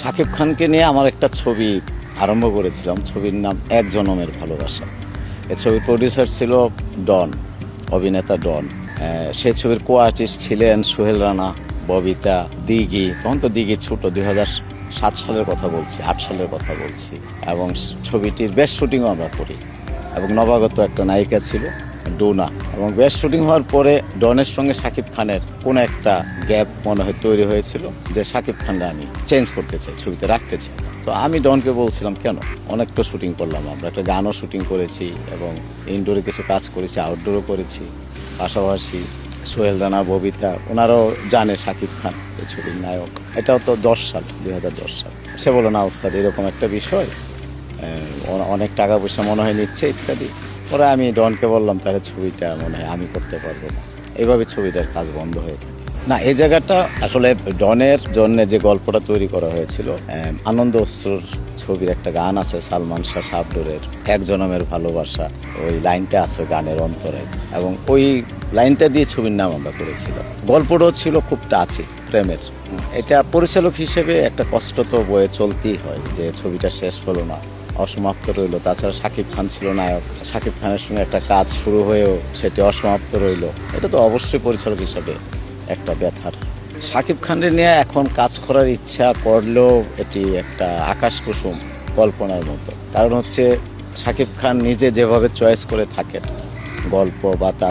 শাকিব খানকে নিয়ে আমার একটা ছবি আরম্ভ করেছিলাম। ছবির নাম এক জনমের ভালোবাসা। এই ছবির প্রডিউসার ছিল ডন, অভিনেতা ডন। সেই ছবির কো আর্টিস্ট ছিলেন সোহেল রানা, ববিতা, দিঘি। তখন তো দিঘি ছোট, 2007 সালের কথা বলছি, 8 সালের কথা বলছি। এবং ছবিটির বেস্ট শুটিংও আমরা করি। এবং নবাগত একটা নায়িকা ছিল ডোনা। এবং বেস্ট শুটিং হওয়ার পরে ডনের সঙ্গে শাকিব খানের কোনো একটা গ্যাপ মনে হয় তৈরি হয়েছিল, যে শাকিব খানরা আমি চেঞ্জ করতে চাই, ছবিতে রাখতে চাই। তো আমি ডনকে বলছিলাম, কেন, অনেক তো শুটিং করলাম, আমরা একটা গানও শুটিং করেছি এবং ইনডোরে কিছু কাজ করেছি, আউটডোরও করেছি। পাশাপাশি সোহেল রানা, ববিতা, ওনারাও জানে শাকিব খান এই ছবির নায়ক। এটাও তো 2010 সাল। সে বলো, না ওস্তাদ, এরকম একটা বিষয়, অনেক টাকা পয়সা মনে হয় নিচ্ছে ইত্যাদি। পরে আমি ডনকে বললাম, তাহলে ছবিটা মনে হয় আমি করতে পারবো না। এইভাবে ছবিটার কাজ বন্ধ হয়ে থাকে। না, এই জায়গাটা আসলে ডনের জন্য যে গল্পটা তৈরি করা হয়েছিল, আনন্দ অশ্রুর ছবির একটা গান আছে সালমান শাহ শাবনুরের, এক জনমের ভালোবাসা, ওই লাইনটা আছে গানের অন্তরে, এবং ওই লাইনটা দিয়ে ছবির নাম আমরা করেছিলাম। গল্পটাও ছিল খুব টাচি, প্রেমের। এটা পরিচালক হিসেবে একটা কষ্ট তো বয়ে চলতেই হয়, যে ছবিটা শেষ হলো না, অসমাপ্ত রইল। তাছাড়া শাকিব খান ছিল নায়ক, শাকিব খানের সঙ্গে একটা কাজ শুরু হয়েও সেটি অসমাপ্ত রইল। এটা তো অবশ্যই পরিচালক হিসাবে একটা ব্যথার। শাকিব খানের নিয়ে এখন কাজ করার ইচ্ছা করলেও এটি একটা আকাশ কুসুম কল্পনার মতো। কারণ হচ্ছে শাকিব খান নিজে যেভাবে চয়েস করে থাকেন গল্প বা তার